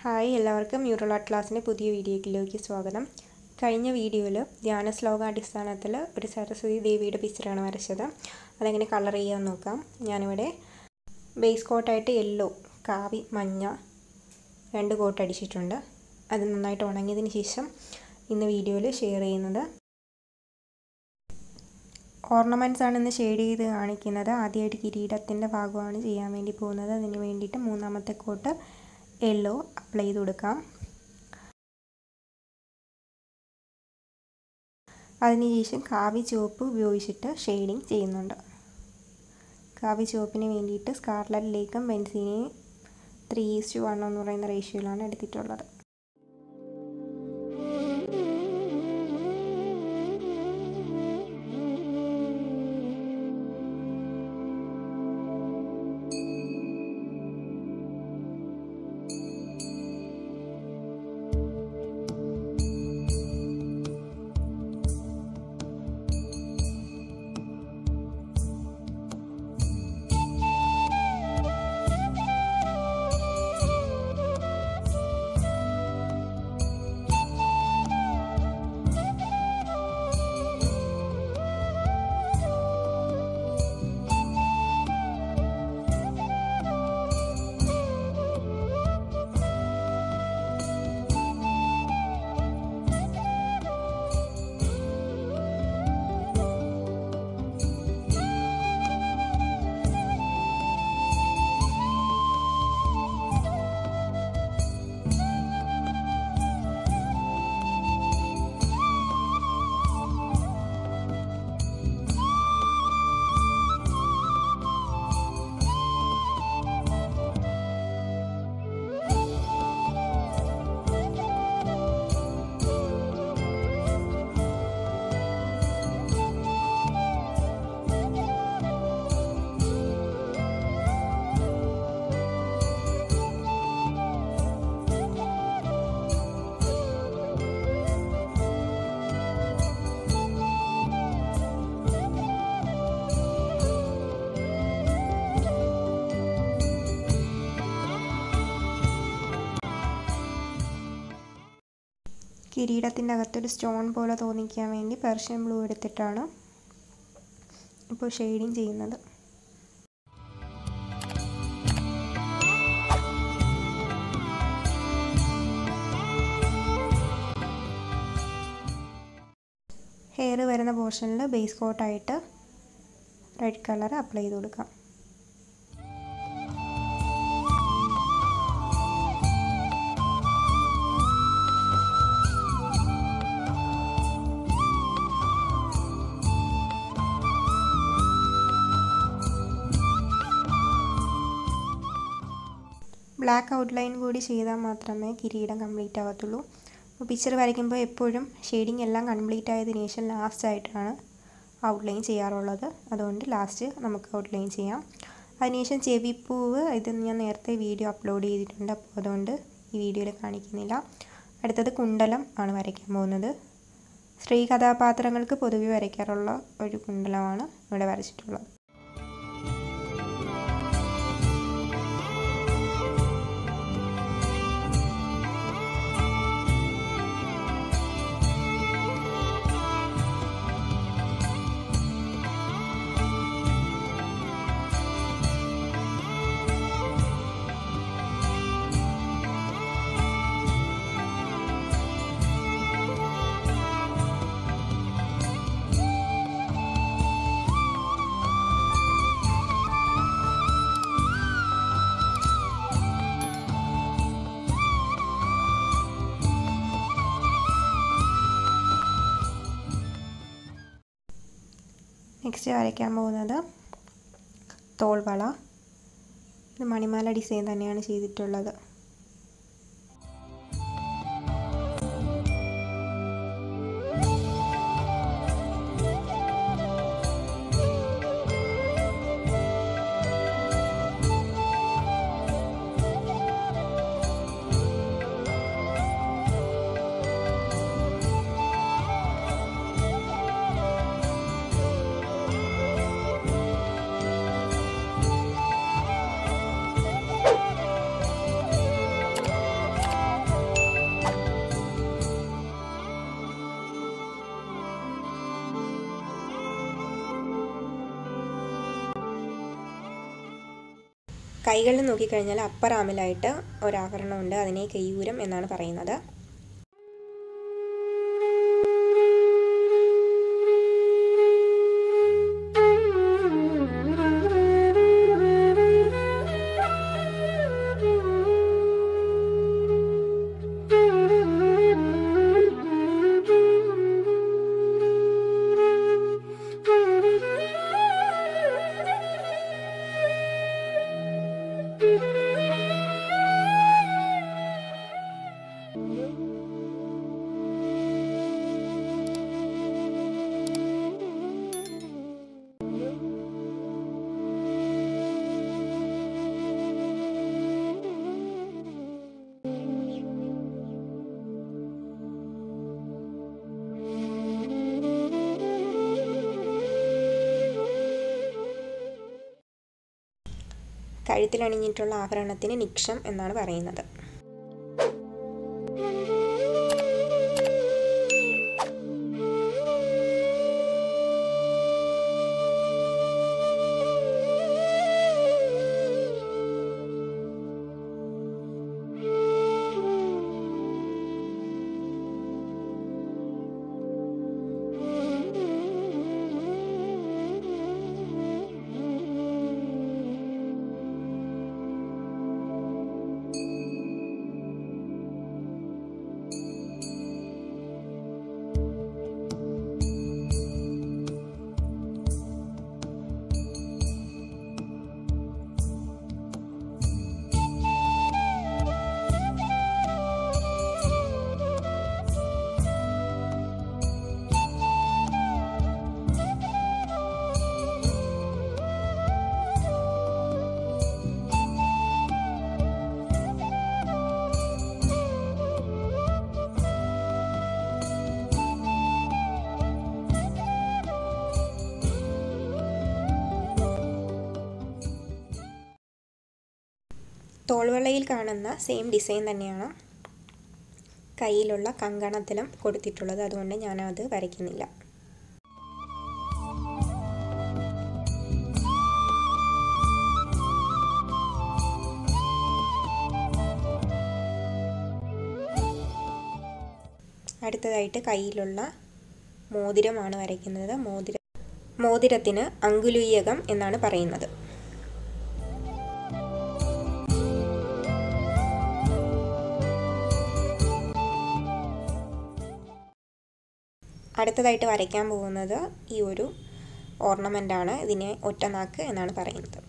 Hi എല്ലാവർക്കും mural art ക്ലാസ്സിൻ്റെ പുതിയ വീഡിയോയിലേക്ക് സ്വാഗതം. കഴിഞ്ഞ വീഡിയോയിൽ ധ്യാന ശ്ലോകാടിസ്ഥാനത്തിൽ ഒരു സരസ്വതി ദേവിയുടെ പിക്ചറാണ് വരച്ചത്. അതെങ്ങനെ കളർ ചെയ്യാമെന്ന് നോക്കാം. ഞാനിവിടെ ബേസ് കോട്ടായിട്ട് യെല്ലോ, കാവി, മഞ്ഞ 2 കോട്ട് അടിച്ചിട്ടുണ്ട്. അത് നന്നായിട്ട് ഉണങ്ങിയതിന് ശേഷം ഇന്ന് വീഡിയോയിൽ ഷെയർ ചെയ്യുന്നത് ഓർണമെൻറ്റ്സ് ആണ് ഇന്ന് ഷെയ്ഡ് ചെയ്ത് കാണിക്കുന്നത്. ആദ്യമായിട്ട് കിരീടത്തിൻ്റെ ഭാഗമാണ് ചെയ്യാൻ വേണ്ടി പോകുന്നത്. അതിന് വേണ്ടിയിട്ട് 3ാമത്തെ കോട്ട് യെല്ലോ അപ്ലൈ ചെയ്ത് കൊടുക്കാം. അതിനുശേഷം കാവി ചുവപ്പ് ഉപയോഗിച്ചിട്ട് ഷെയ്ഡിങ് ചെയ്യുന്നുണ്ട്. കാവി ചുവപ്പിന് വേണ്ടിയിട്ട് സ്കാർലറ്റിലേക്കും ബെൻസീനെയും 3:1 എന്ന് പറയുന്ന റേഷ്യോയിലാണ് എടുത്തിട്ടുള്ളത്. കിരീടത്തിൻ്റെ അകത്തൊരു സ്റ്റോൺ പോലെ തോന്നിക്കാൻ വേണ്ടി പെർഷ്യൻ ബ്ലൂ എടുത്തിട്ടാണ് ഇപ്പോൾ ഷെയ്ഡിങ് ചെയ്യുന്നത്. ഹെയർ വരുന്ന പോർഷനിൽ ബേസ് കോട്ടായിട്ട് റെഡ് കളർ അപ്ലൈ ചെയ്ത് കൊടുക്കാം. ബ്ലാക്ക് ഔട്ട്ലൈൻ കൂടി ചെയ്താൽ മാത്രമേ കിരീടം കംപ്ലീറ്റ് ആകത്തുള്ളൂ. അപ്പോൾ പിക്ചർ വരയ്ക്കുമ്പോൾ എപ്പോഴും ഷെയ്ഡിങ് എല്ലാം കംപ്ലീറ്റ് ആയതിനു ശേഷം ലാസ്റ്റായിട്ടാണ് ഔട്ട്ലൈൻ ചെയ്യാറുള്ളത്. അതുകൊണ്ട് ലാസ്റ്റ് നമുക്ക് ഔട്ട്ലൈൻ ചെയ്യാം. അതിനുശേഷം ചെവിപ്പൂവ് ഇത് ഞാൻ നേരത്തെ വീഡിയോ അപ്ലോഡ് ചെയ്തിട്ടുണ്ട്, അപ്പോൾ അതുകൊണ്ട് ഈ വീഡിയോയിൽ കാണിക്കുന്നില്ല. അടുത്തത് കുണ്ടലം ആണ് വരയ്ക്കാൻ പോകുന്നത്. സ്ത്രീ കഥാപാത്രങ്ങൾക്ക് പൊതുവെ വരയ്ക്കാറുള്ള ഒരു കുണ്ടലമാണ് ഇവിടെ വരച്ചിട്ടുള്ളത്. നെക്സ്റ്റ് വരയ്ക്കാൻ പോകുന്നത് തോൾവള. ഇത് മണിമാല ഡിസൈൻ തന്നെയാണ് ചെയ്തിട്ടുള്ളത്. കൈകളിൽ നോക്കിക്കഴിഞ്ഞാൽ അപ്പർ ആമിലായിട്ട് ഒരാഭരണമുണ്ട്, അതിനെ കെയ്യൂരം എന്നാണ് പറയുന്നത്. കഴുത്തിലണിഞ്ഞിട്ടുള്ള ആഭരണത്തിന് നിക്ഷം എന്നാണ് പറയുന്നത്. തോൾവളയിൽ കാണുന്ന സെയിം ഡിസൈൻ തന്നെയാണ് കയ്യിലുള്ള കങ്കണത്തിലും കൊടുത്തിട്ടുള്ളത്, അതുകൊണ്ട് ഞാനത് വരയ്ക്കുന്നില്ല. അടുത്തതായിട്ട് കയ്യിലുള്ള മോതിരമാണ് വരയ്ക്കുന്നത്. മോതിരത്തിന് അങ്കുലീയകം എന്നാണ് പറയുന്നത്. അടുത്തതായിട്ട് വരയ്ക്കാൻ പോകുന്നത് ഈ ഒരു ഓർണമെൻ്റാണ്. ഇതിനെ ഒറ്റനാക്ക് എന്നാണ് പറയുന്നത്.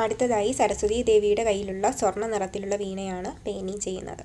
അടുത്തതായി സരസ്വതി ദേവിയുടെ കയ്യിലുള്ള സ്വർണ്ണ നിറത്തിലുള്ള വീണയാണ് പെയിൻറ്റിങ് ചെയ്യുന്നത്.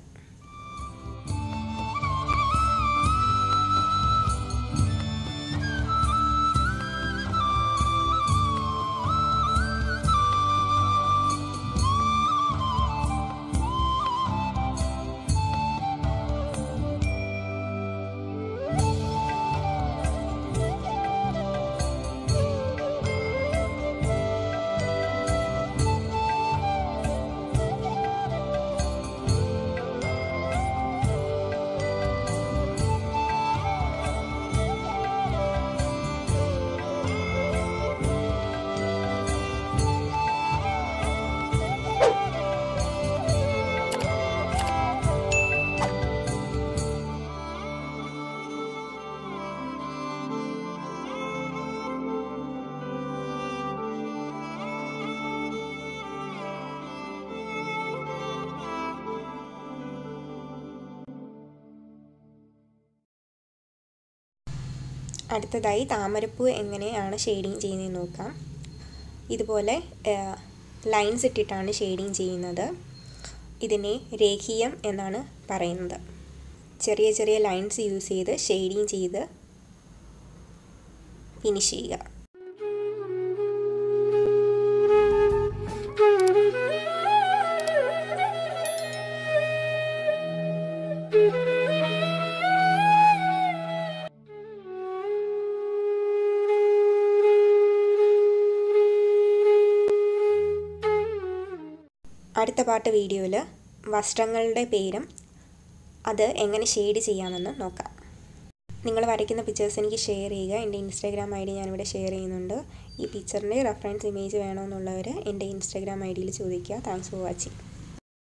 അടുത്തതായി താമരപ്പൂ എങ്ങനെയാണ് ഷെയ്ഡിങ് ചെയ്യുന്നതെന്ന് നോക്കാം. ഇതുപോലെ ലൈൻസ് ഇട്ടിട്ടാണ് ഷെയ്ഡിങ് ചെയ്യുന്നത്. ഇതിനെ രേഖീയം എന്നാണ് പറയുന്നത്. ചെറിയ ചെറിയ ലൈൻസ് യൂസ് ചെയ്ത് ഷെയ്ഡിങ് ചെയ്ത് ഫിനിഷ് ചെയ്യുക. അടുത്ത പാർട്ട് വീഡിയോയിൽ വസ്ത്രങ്ങളുടെ പേരും അത് എങ്ങനെ ഷെയ്ഡ് ചെയ്യാമെന്ന് നോക്കാം. നിങ്ങൾ വരയ്ക്കുന്ന പിക്ചേഴ്സ് എനിക്ക് ഷെയർ ചെയ്യുക. എൻ്റെ ഇൻസ്റ്റാഗ്രാം ഐ ഡി ഞാനിവിടെ ഷെയർ ചെയ്യുന്നുണ്ട്. ഈ പിക്ചറിൻ്റെ റെഫറൻസ് ഇമേജ് വേണമെന്നുള്ളവർ എൻ്റെ ഇൻസ്റ്റാഗ്രാം ഐ ഡിയിൽ ചോദിക്കുക. Thanks for watching.